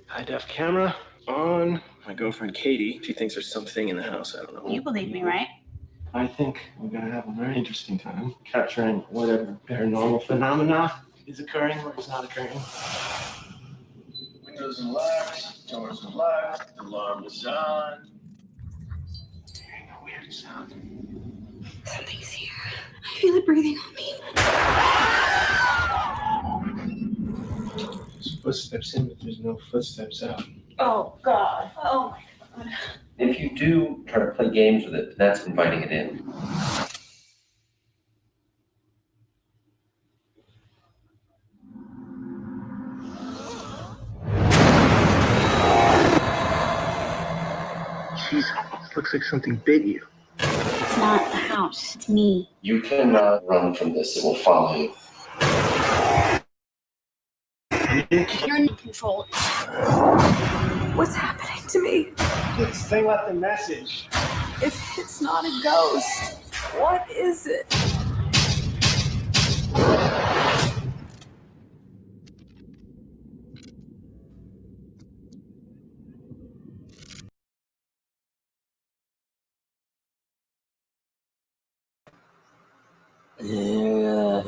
High def camera on. My girlfriend Katie, she thinks there's something in the house. I don't know. You believe me, right? I think we're gonna have a very interesting time capturing whatever paranormal phenomena is occurring or is not occurring. Windows are locked, doors are locked, alarm is on. Hearing a weird sound. Something's here. I feel it breathing on me. There's footsteps in, but there's no footsteps out. Oh, God. Oh, my God. If you do try to play games with it, that's inviting it in. Jeez, looks like something bit you. It's not the house. It's me. You cannot run from this. It will follow you. You're in control. What's happening to me? This thing left a message. If it's not a ghost, what is it? Yeah.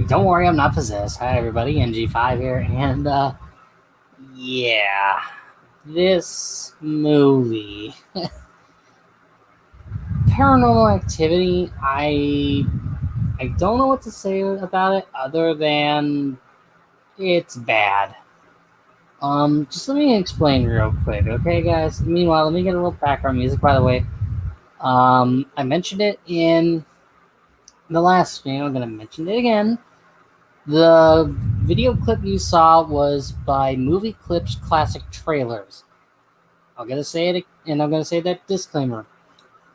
Don't worry, I'm not possessed. Hi, everybody. NG5 here, and yeah, this movie, Paranormal Activity. I don't know what to say about it other than it's bad. Just let me explain real quick, okay, guys? Meanwhile, let me get a little background music. By the way, I mentioned it in the last stream. I'm going to mention it again. The video clip you saw was by Movie Clips Classic Trailers. I'm going to say it, and I'm going to say that disclaimer.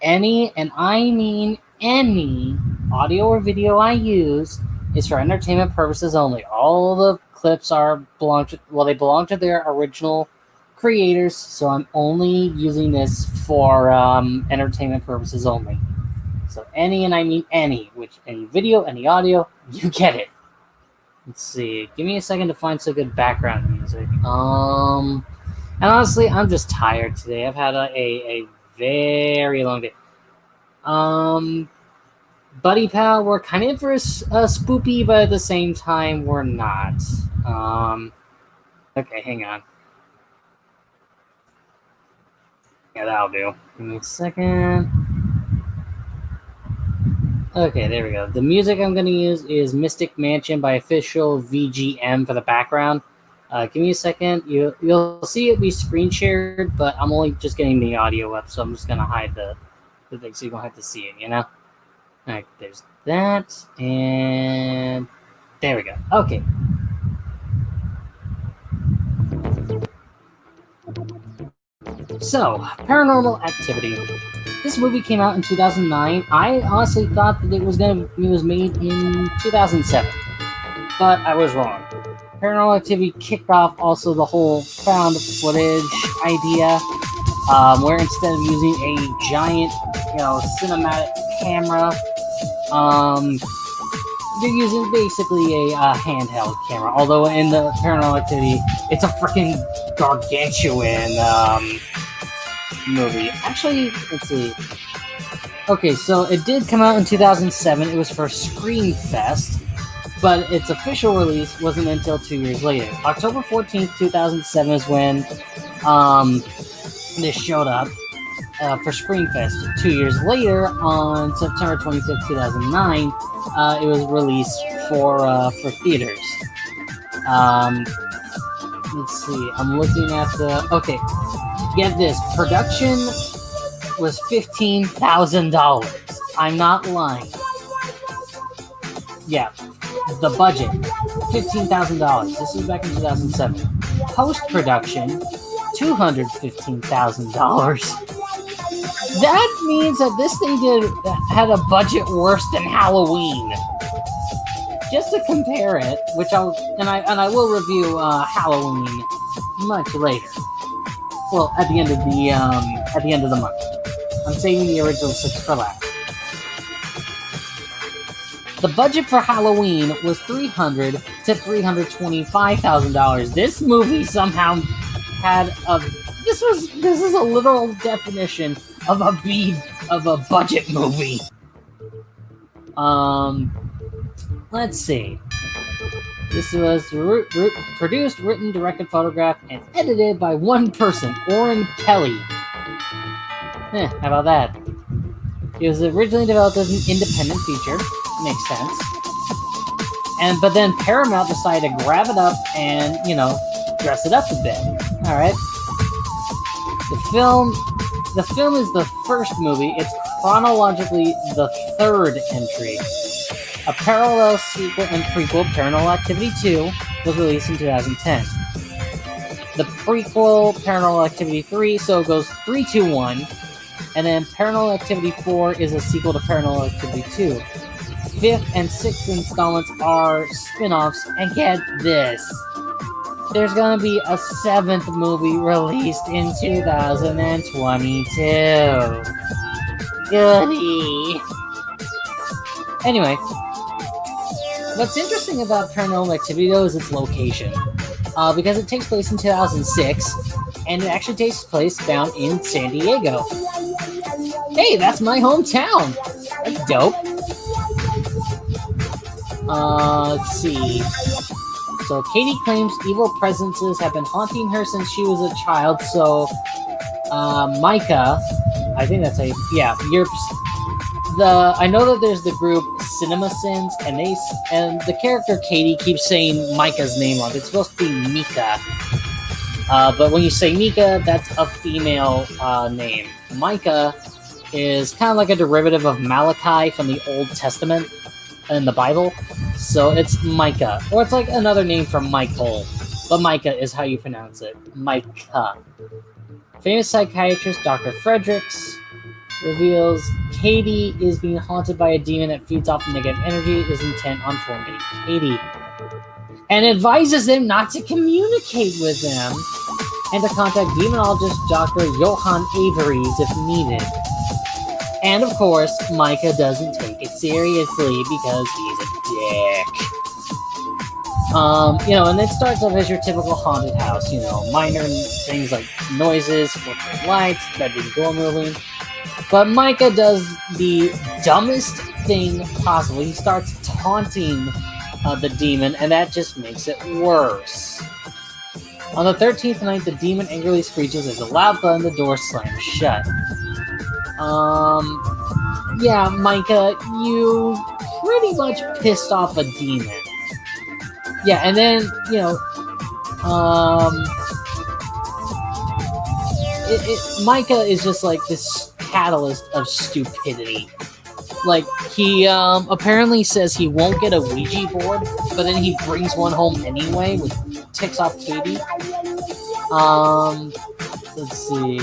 Any, and I mean any, audio or video I use is for entertainment purposes only. All the clips belong to their original creators, so I'm only using this for entertainment purposes only. So any, and I mean any, any video, any audio, you get it. Let's see. Give me a second to find some good background music. And honestly, I'm just tired today. I've had a very long day. Buddy Pal, we're kind of for a spoopy, but at the same time, we're not. Okay, hang on. Yeah, that'll do. Give me a second. Okay, there we go. The music I'm going to use is Mystic Mansion by Official VGM for the background. Give me a second. You'll see it be screen shared, but I'm only just getting the audio up, so I'm just going to hide the thing so you don't have to see it, you know? All right, there's that, and there we go. Okay. So, Paranormal Activity. This movie came out in 2009. I honestly thought that it was made in 2007, but I was wrong. Paranormal Activity kicked off also the whole found footage idea, where instead of using a giant, cinematic camera, they're using basically a handheld camera. Although in the Paranormal Activity, it's a freaking gargantuan movie. Actually, let's see. Okay, so it did come out in 2007. It was for Screenfest, but its official release wasn't until 2 years later. October 14th, 2007 is when this showed up for Screenfest. 2 years later, on September 25th, 2009, it was released for theaters. Let's see. I'm looking at the... Okay. Get this. Production was $15,000. I'm not lying. Yeah. The budget. $15,000. This was back in 2007. Post-production, $215,000. That means that this thing had a budget worse than Halloween. Just to compare it, which I will review Halloween much later. Well, at the end of the month. I'm saving the original 6 for last. The budget for Halloween was $300,000 to $325,000. This movie somehow had a. This is a literal definition of a budget movie. Let's see. This was produced, written, directed, photographed, and edited by one person, Oren Kelly. How about that? It was originally developed as an independent feature. Makes sense. But then Paramount decided to grab it up and, dress it up a bit. Alright. The film is the first movie. It's chronologically the third entry. A parallel sequel and prequel, Paranormal Activity 2, was released in 2010. The prequel, Paranormal Activity 3, so it goes 3, 2, 1. And then Paranormal Activity 4 is a sequel to Paranormal Activity 2. 5th and 6th installments are spin-offs, and get this. There's gonna be a 7th movie released in 2022. Goody. Anyway, what's interesting about Paranormal Activity, though, is its location. Because it takes place in 2006, and it actually takes place down in San Diego. Hey, that's my hometown! That's dope. Let's see. So, Katie claims evil presences have been haunting her since she was a child, so, Micah, I think that's I know that there's the group CinemaSins, and the character Katie keeps saying Micah's name wrong. It's supposed to be Mika. But when you say Mika, that's a female, name. Micah is kind of like a derivative of Malachi from the Old Testament in the Bible. So it's Micah. Or it's like another name for Michael. But Micah is how you pronounce it. Micah. Famous psychiatrist Dr. Fredericks reveals Katie is being haunted by a demon that feeds off negative energy, is intent on tormenting Katie. And advises them not to communicate with them and to contact demonologist Dr. Johann Averies if needed. And of course, Micah doesn't take it seriously because he's a dick. And it starts off as your typical haunted house, minor things like noises, flickering lights, bedroom door moving. But Micah does the dumbest thing possible. He starts taunting the demon, and that just makes it worse. On the 13th night, the demon angrily screeches as a loud thud and the door slams shut. Micah, you pretty much pissed off a demon. Yeah, and then, Micah is just like this catalyst of stupidity. Like, he apparently says he won't get a Ouija board, but then he brings one home anyway, which ticks off Katie. Let's see.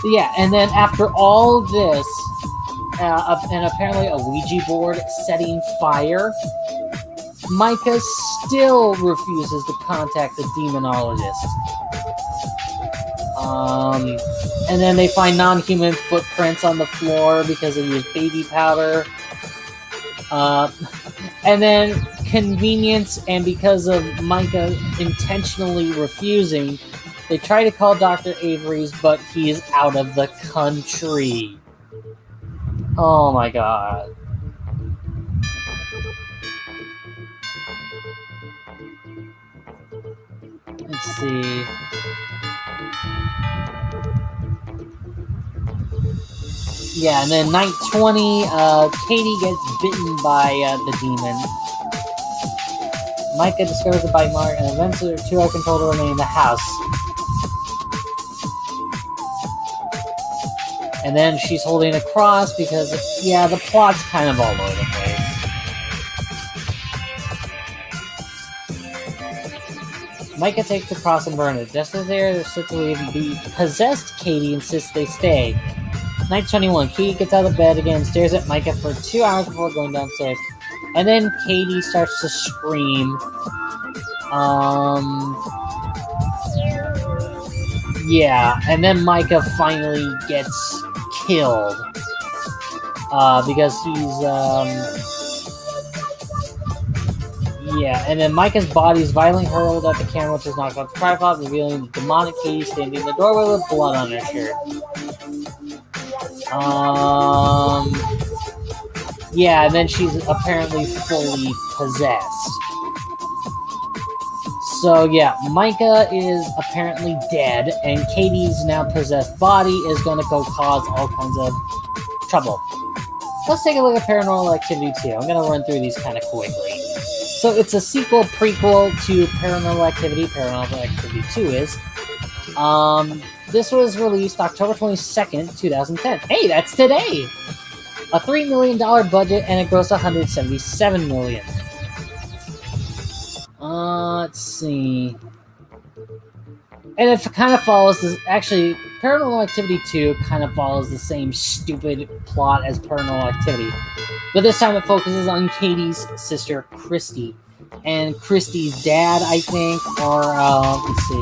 Yeah, and then after all this, and apparently a Ouija board setting fire, Micah still refuses to contact the demonologist. And then they find non-human footprints on the floor because they use baby powder. And then convenience, and because of Micah intentionally refusing, they try to call Dr. Avery's, but he is out of the country. Oh my god. Let's see. Yeah, and then night 20, Katie gets bitten by the demon. Micah discovers the bite mark and eventually her 2 are controlled to remain in the house. And then she's holding a cross because, the plot's kind of all over the place. Micah takes the cross and burns it. Just as they're set to leave, the possessed Katie insists they stay. Night 21, Katie gets out of bed again and stares at Micah for 2 hours before going downstairs. And then Katie starts to scream. Yeah, and then Micah finally gets killed. Because he's, yeah, and then Micah's body is violently hurled at the camera, which is knocked off the tripod, revealing the demonic Katie standing in the doorway with blood on her shirt. Yeah, and then she's apparently fully possessed. So yeah, Micah is apparently dead, and Katie's now possessed body is gonna go cause all kinds of trouble. Let's take a look at Paranormal Activity 2. I'm gonna run through these kind of quickly. So it's a sequel, prequel to Paranormal Activity. Paranormal Activity 2 is. This was released October 22nd, 2010. Hey, that's today! A $3 million budget, and it grossed $177 million. Let's see. And it kind of follows this. Actually, Paranormal Activity 2 kind of follows the same stupid plot as Paranormal Activity. But this time it focuses on Katie's sister, Christy. And Christy's dad, I think, or, let's see.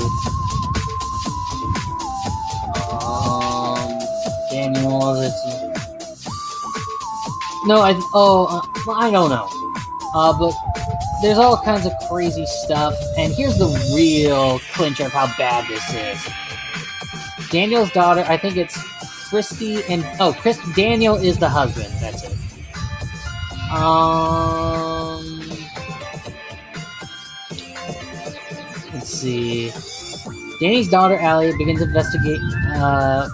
Daniel, no, I don't know. But there's all kinds of crazy stuff, and here's the real clincher of how bad this is. Daniel's daughter, I think it's Christy, and Daniel is the husband. That's it. Let's see. Danny's daughter, Allie, begins investigating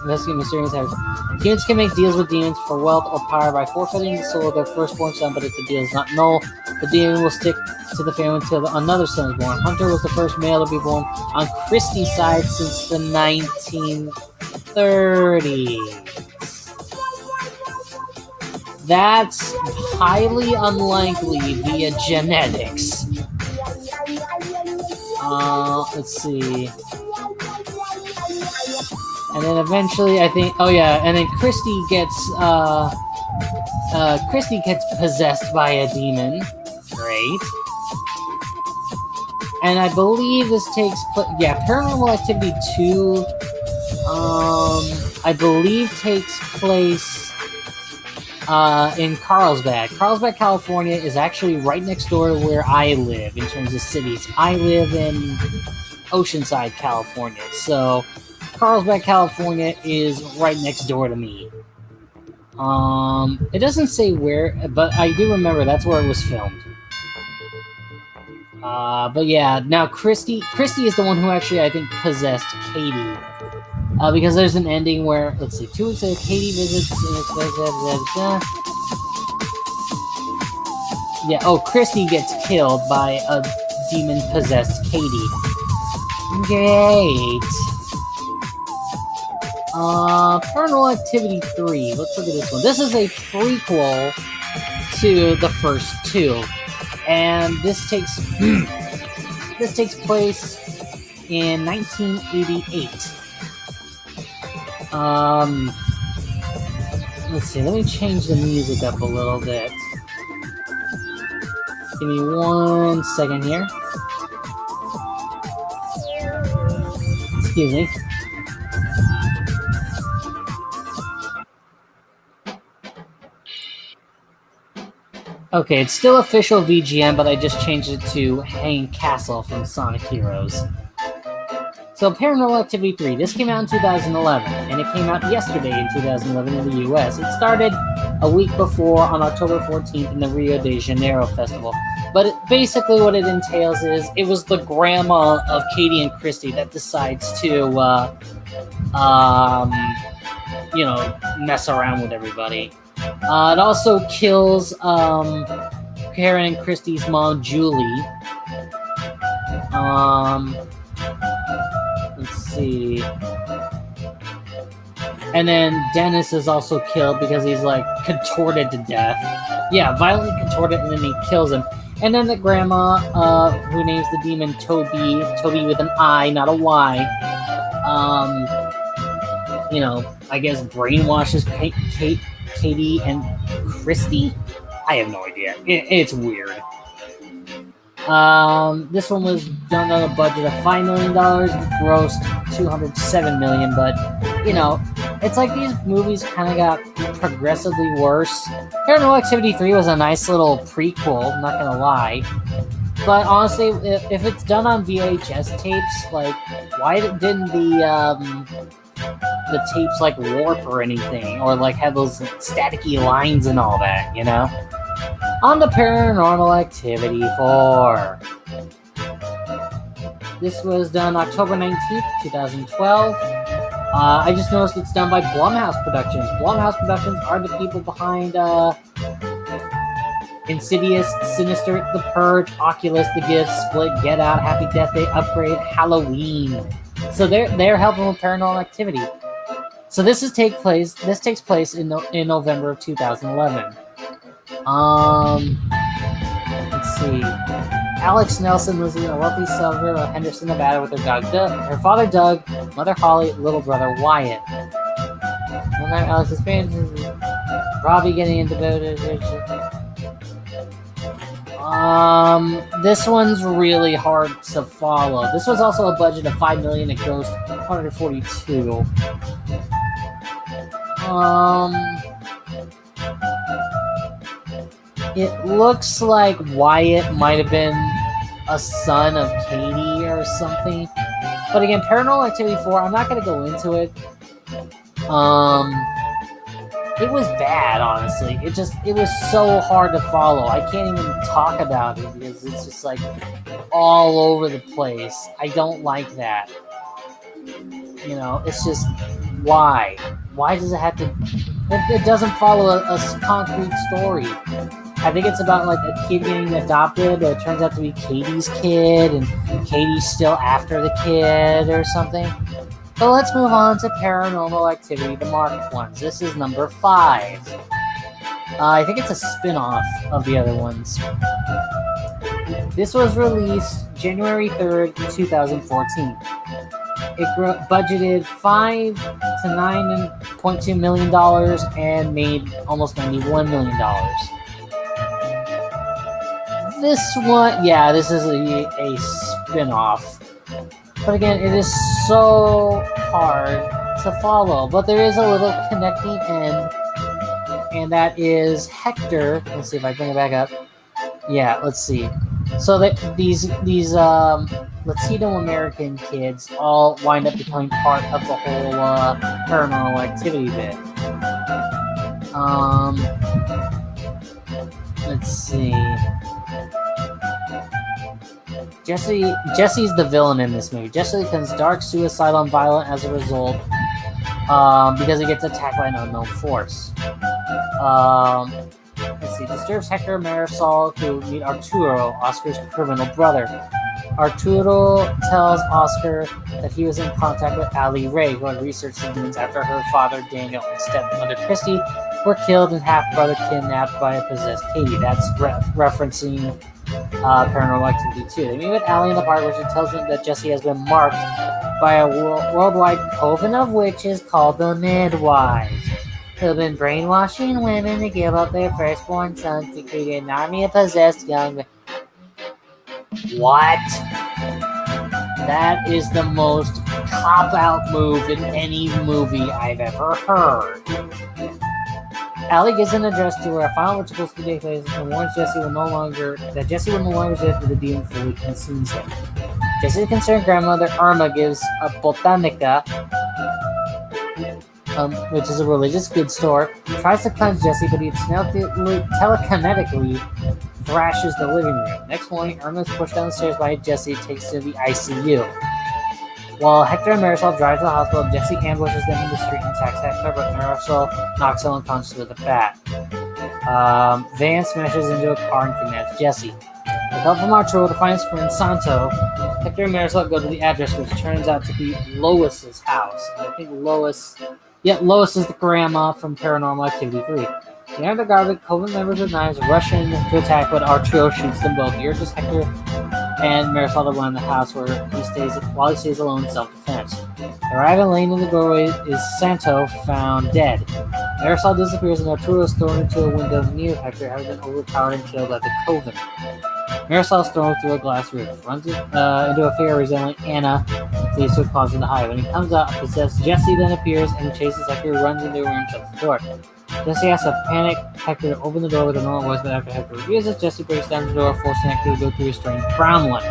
mysterious habits. Humans can make deals with demons for wealth or power by forfeiting the soul of their firstborn son, but if the deal is not null, the demon will stick to the family until another son is born. Hunter was the first male to be born on Christie's side since the 1930s. That's highly unlikely via genetics. Let's see. And then eventually, I think, and then Christy gets possessed by a demon. Great. And I believe this takes place, Paranormal Activity 2, I believe takes place in Carlsbad. Carlsbad, California is actually right next door to where I live in terms of cities. I live in Oceanside, California, so Carlsbad, California is right next door to me. It doesn't say where, but I do remember that's where it was filmed. But yeah, now Christy is the one who actually, I think, possessed Katie. Because there's an ending where, let's see, 2 weeks later, Katie visits, Christy gets killed by a demon-possessed Katie. Great. Paranormal Activity 3. Let's look at this one. This is a prequel to the first two. And this takes place in 1988. Let's see, let me change the music up a little bit. Give me 1 second here. Excuse me. Okay, it's still official VGM, but I just changed it to Hanging Castle from Sonic Heroes. So, Paranormal Activity 3, this came out in 2011, and it came out yesterday in 2011 in the US. It started a week before, on October 14th, in the Rio de Janeiro Festival. But basically what it entails is, it was the grandma of Katie and Christy that decides to, mess around with everybody. It also kills Karen and Christy's mom, Julie. Let's see. And then Dennis is also killed because he's contorted to death. Yeah, violently contorted, and then he kills him. And then the grandma, who names the demon Toby with an I, not a Y, I guess brainwashes Katie and Christy. I have no idea. It's weird. This one was done on a budget of $5 million, grossed $207 million, but you know, it's like these movies kind of got progressively worse. Paranormal Activity 3 was a nice little prequel, I'm not gonna lie. But honestly, if it's done on VHS tapes, like, why didn't the tapes like warp or anything, or like have those staticky lines and all that, you know? On to Paranormal Activity 4. This was done October 19th, 2012. I just noticed it's done by Blumhouse Productions. Blumhouse Productions are the people behind Insidious, Sinister, The Purge, Oculus, The Gift, Split, Get Out, Happy Death Day, Upgrade, Halloween. So they're helping with Paranormal Activity. So this takes place in November of 2011. Let's see. Alex Nelson lives in a wealthy suburb of Henderson, Nevada, with her father Doug, mother Holly, little brother Wyatt. One night, Alex is Robbie getting into this one's really hard to follow. This was also a budget of $5 million. It grossed $142. It looks like Wyatt might have been a son of Katie or something. But again, Paranormal Activity 4, I'm not going to go into it. It was bad, honestly. It was so hard to follow. I can't even talk about it because it's just like all over the place. I don't like that. You know, it's just, why? Why does it have to... It doesn't follow a concrete story. I think it's about like a kid getting adopted, but it turns out to be Katie's kid, and Katie's still after the kid or something. But let's move on to Paranormal Activity, the marked ones. This is number 5. I think it's a spin-off of the other ones. This was released January 3rd, 2014. It budgeted $5 to $9.2 million and made almost $91 million. This one, yeah, this is a spin-off. But again, it is so hard to follow. But there is a little connecting end, and that is Hector. Let's see if I bring it back up. Yeah, let's see. So that these Latino American kids all wind up becoming part of the whole Paranormal Activity bit. Let's see. Jesse's the villain in this movie. Jesse becomes dark, suicidal, and violent as a result because he gets attacked by an unknown force. Let's see. Disturbs Hector and Marisol, who meet Arturo, Oscar's criminal brother. Arturo tells Oscar that he was in contact with Allie Ray, who had researched the demons after her father Daniel and stepmother Christy were killed and half-brother kidnapped by a possessed Katie. That's referencing Paranormal Activity 2. They meet with Allie in the park, where she tells them that Jesse has been marked by a worldwide coven of witches called the Midwives, who have been brainwashing women to give up their firstborn sons to create an army of possessed young... What? That is the most cop-out move in any movie I've ever heard. Allie gives an address to where a final ritual to take place and warns Jesse will no longer see after the demon fully consumes him. Jesse's concerned grandmother Irma gives a botanica, which is a religious goods store, tries to cleanse Jesse, but he telekinetically thrashes the living room. Next morning, Irma is pushed down the stairs by Jesse and takes to the ICU. While Hector and Marisol drive to the hospital, Jesse ambushes them in the street and attacks Hector, but Marisol knocks him unconscious with a bat. Van smashes into a car and kidnaps Jesse. With help from Arturo to find his friend Santo, Hector and Marisol go to the address, which turns out to be Lois's house. And I think Lois is the grandma from Paranormal Activity 3. They enter the garden, Coven members with knives rush in to attack, but Arturo shoots them both. He urges Hector and Marisol to run the house while he stays alone in self-defense. Arriving late in the doorway is Santo, found dead. Marisol disappears and Arturo is thrown into a window near Hector, having been overpowered and killed by the Coven. Marisol's thrown through a glass roof, runs into a figure resembling Anna, and flees to a closet to hide. When he comes out, possessed Jesse then appears and chases Hector, who runs into a room and shuts the door. Jesse asks a panicked Hector to open the door with a normal voice, but after Hector refuses, Jesse breaks down the door, forcing Hector to go through a strange brown one.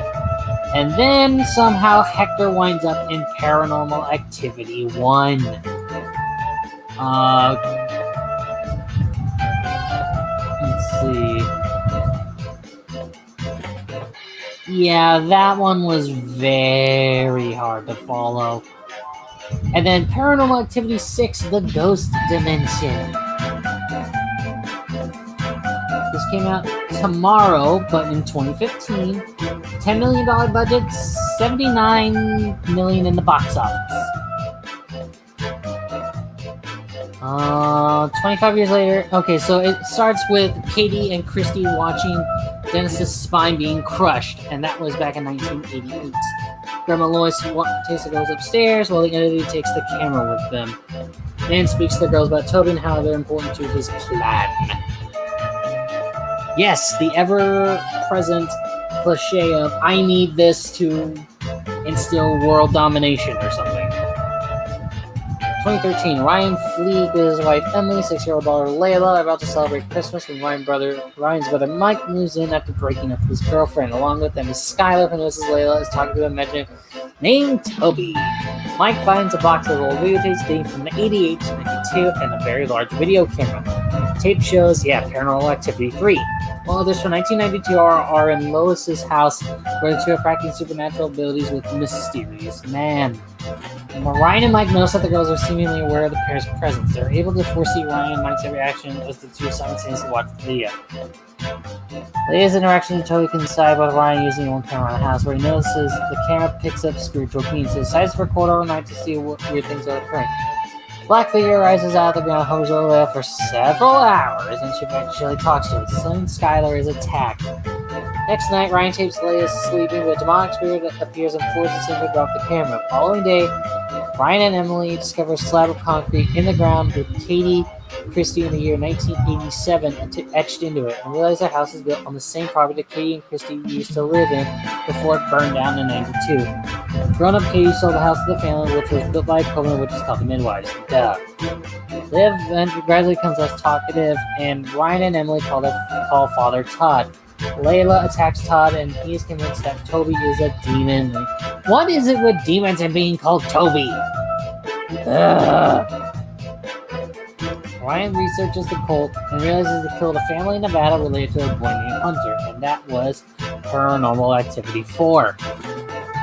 And then somehow Hector winds up in Paranormal Activity 1. Let's see. Yeah, that one was very hard to follow. And then Paranormal Activity 6, The Ghost Dimension. This came out tomorrow, but in 2015. $10 million budget, $79 million in the box office. 25 years later. Okay, so it starts with Katie and Christy watching Dennis's spine being crushed, and that was back in 1988. Grandma Lois takes the girls upstairs while the entity takes the camera with them. Dan speaks to the girls about Toby and how they're important to his plan. Yes, the ever-present cliche of I need this to instill world domination or something. 2013, Ryan Fleek with his wife Emily, 6-year-old daughter Layla, about to celebrate Christmas when Ryan's brother Mike moves in after breaking up with his girlfriend. Along with them is Skylar, who notices Layla is talking to a imaginary named Toby. Mike finds a box of old videotapes dating from 88 to 92 and a very large video camera. Tape shows, Paranormal Activity 3. While others from 1992 are in Lois's house, where the two are practicing supernatural abilities with mysterious man. Ryan and Mike notice that the girls are seemingly aware of the pair's presence. They're able to foresee Ryan and Mike's every action as the two simultaneously watch the video. Leia's interaction with Toby coincide with Ryan using one camera in the house, where he notices the camera picks up spiritual beings. He decides to record overnight to see what weird things are occurring. Black figure rises out of the ground, hovers over Leia for several hours, and she eventually talks to it. Soon Skylar is attacked. Next night, Ryan tapes Leia sleeping, but a demonic spirit appears and forces him to drop the camera. The following day, Ryan and Emily discover a slab of concrete in the ground with Katie Christie in the year 1987 etched into it, and realize their house is built on the same property that Katie and Christie used to live in before it burned down in 92. Grown-up Katie sold the house to the family, which was built by a coven, which is called the Midwives. Duh. Liv gradually becomes less talkative, and Ryan and Emily call Father Todd. Layla attacks Todd, and he is convinced that Toby is a demon. What is it with demons and being called Toby? Ugh. Ryan researches the cult and realizes they killed a family in Nevada related to a boy named Hunter, and that was Paranormal Activity 4,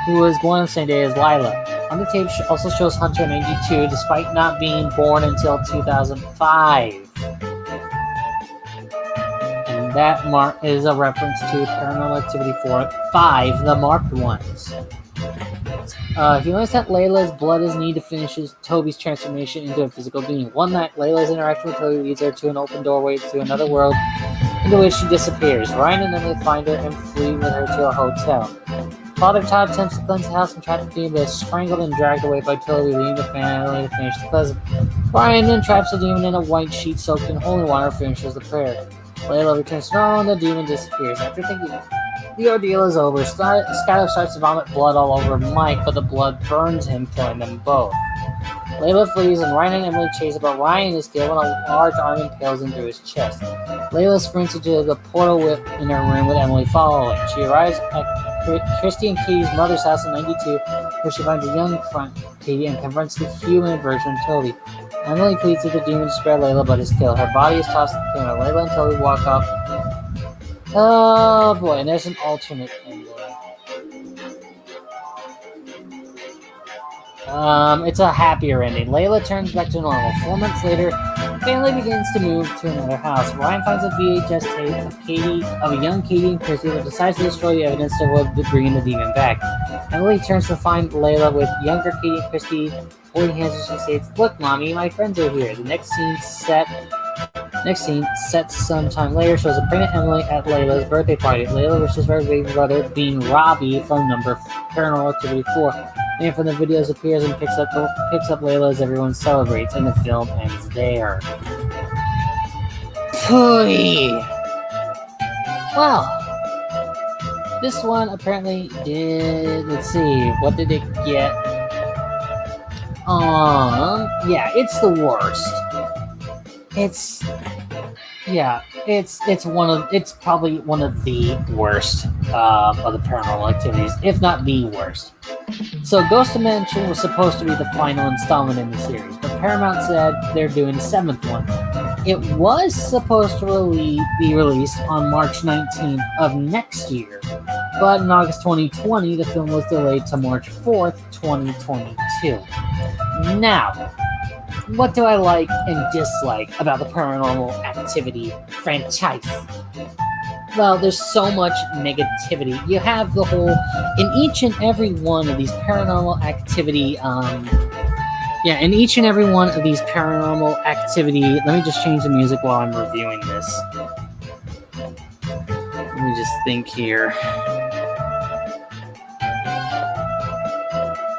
who was born on the same day as Lila. On the tape also shows Hunter in 92, despite not being born until 2005. And that is a reference to Paranormal Activity 5, the marked ones. He learns that Layla's blood is needed to finish Toby's transformation into a physical being. One night, Layla's interaction with Toby leads her to an open doorway to another world, into which she disappears. Ryan and Emily find her and flee with her to a hotel. Father Todd attempts to cleanse the house and traps the demon, but is strangled and dragged away by Toby, leaving the family to finish the cleansing. Ryan then traps the demon in a white sheet soaked in holy water and finishes the prayer. Layla returns to normal and the demon disappears. After thinking the ordeal is over, Skylar starts to vomit blood all over Mike, but the blood burns him, killing them both. Layla flees, and Ryan and Emily chase, but Ryan is killed when a large arm impales him through his chest. Layla sprints into the portal in her room with Emily following. She arrives at Christy and Katie's mother's house in 92, where she finds a young Katie and confronts the human version of Toby. Emily pleads with the demon to spare Layla, but is killed. Her body is tossed to the camera. Layla and Toby walk off. Oh boy, and there's an alternate ending. It's a happier ending. Layla turns back to normal. 4 months later, family begins to move to another house. Ryan finds a VHS tape of a young Katie and Christy, but decides to destroy the evidence to bring the demon back. Emily turns to find Layla with younger Katie and Christy holding hands, and she states, "Look, Mommy, my friends are here." The next scene, set sometime later, shows a pregnant Emily at Layla's birthday party. Layla wishes her baby brother, being Robbie from Paranormal Activity 4. And from the videos appears and picks up Layla as everyone celebrates, and the film ends there. Well, This one apparently did. Let's see, what did it get? Yeah, it's the worst. It's it's probably one of the worst of the Paranormal Activities, if not the worst. So Ghost Dimension was supposed to be the final installment in the series, but Paramount said they're doing the 7th one. It was supposed to be released on March 19th of next year, but in August 2020, the film was delayed to March 4th, 2022. Now, what do I like and dislike about the Paranormal Activity franchise? Well, there's so much negativity. You have the whole, in each and every one of these Paranormal Activity, in each and every one of these Paranormal Activity, let me just change the music while I'm reviewing this. Let me just think here.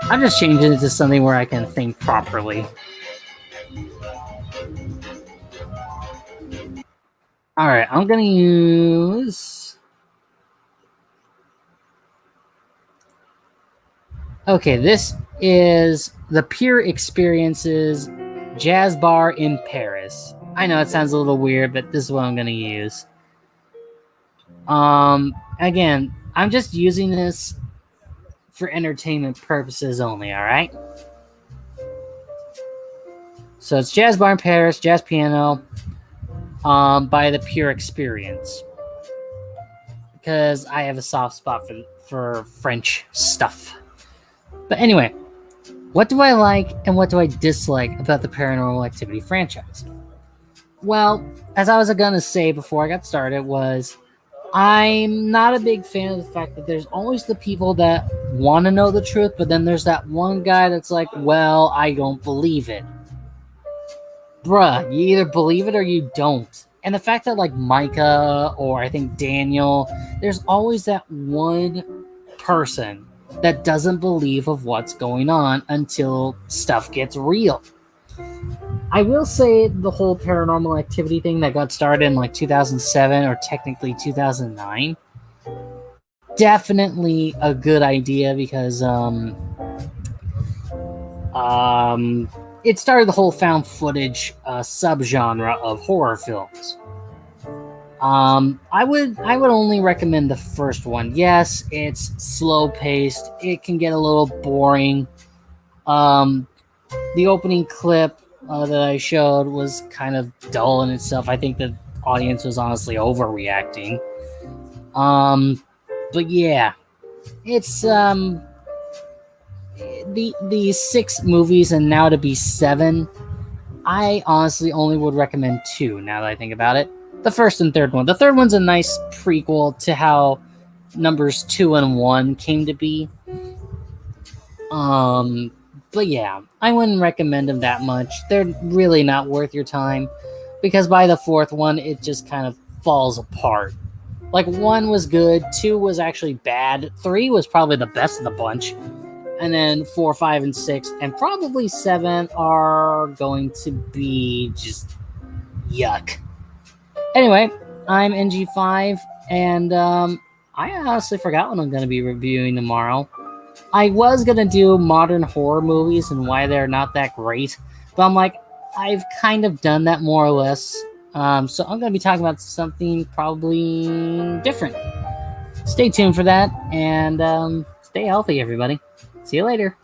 I'm just changing it to something where I can think properly. Alright, I'm gonna use... Okay, this is the Pure Experiences Jazz Bar in Paris. I know it sounds a little weird, but this is what I'm gonna use. Again, I'm just using this for entertainment purposes only, alright? So it's Jazz Bar in Paris, jazz piano, by the Pure Experience, because I have a soft spot for French stuff. But anyway, what do I like and what do I dislike about the Paranormal Activity franchise? Well, as I was gonna say before I got started, was I'm not a big fan of the fact that there's always the people that want to know the truth, but then there's that one guy that's like, well, I don't believe it. Bruh, you either believe it or you don't. And the fact that like Micah or I think Daniel, there's always that one person that doesn't believe of what's going on until stuff gets real. I will say the whole Paranormal Activity thing that got started in like 2007 or technically 2009, definitely a good idea because it started the whole found footage subgenre of horror films. I would only recommend the first one. Yes, it's slow paced. It can get a little boring. The opening clip that I showed was kind of dull in itself. I think the audience was honestly overreacting. But yeah, it's the 6 movies and now to be 7. I honestly only would recommend 2 now that I think about it. The first and third one. The third one's a nice prequel to how numbers 2 and 1 came to be. But yeah, I wouldn't recommend them that much. They're really not worth your time because by the 4th one, it just kind of falls apart. Like 1 was good, 2 was actually bad, 3 was probably the best of the bunch, and then 4, 5, and 6, and probably 7 are going to be just yuck. Anyway, I'm NG5, and I honestly forgot what I'm going to be reviewing tomorrow. I was going to do modern horror movies and why they're not that great, but I'm like, I've kind of done that more or less. So I'm going to be talking about something probably different. Stay tuned for that, and stay healthy, everybody. See you later.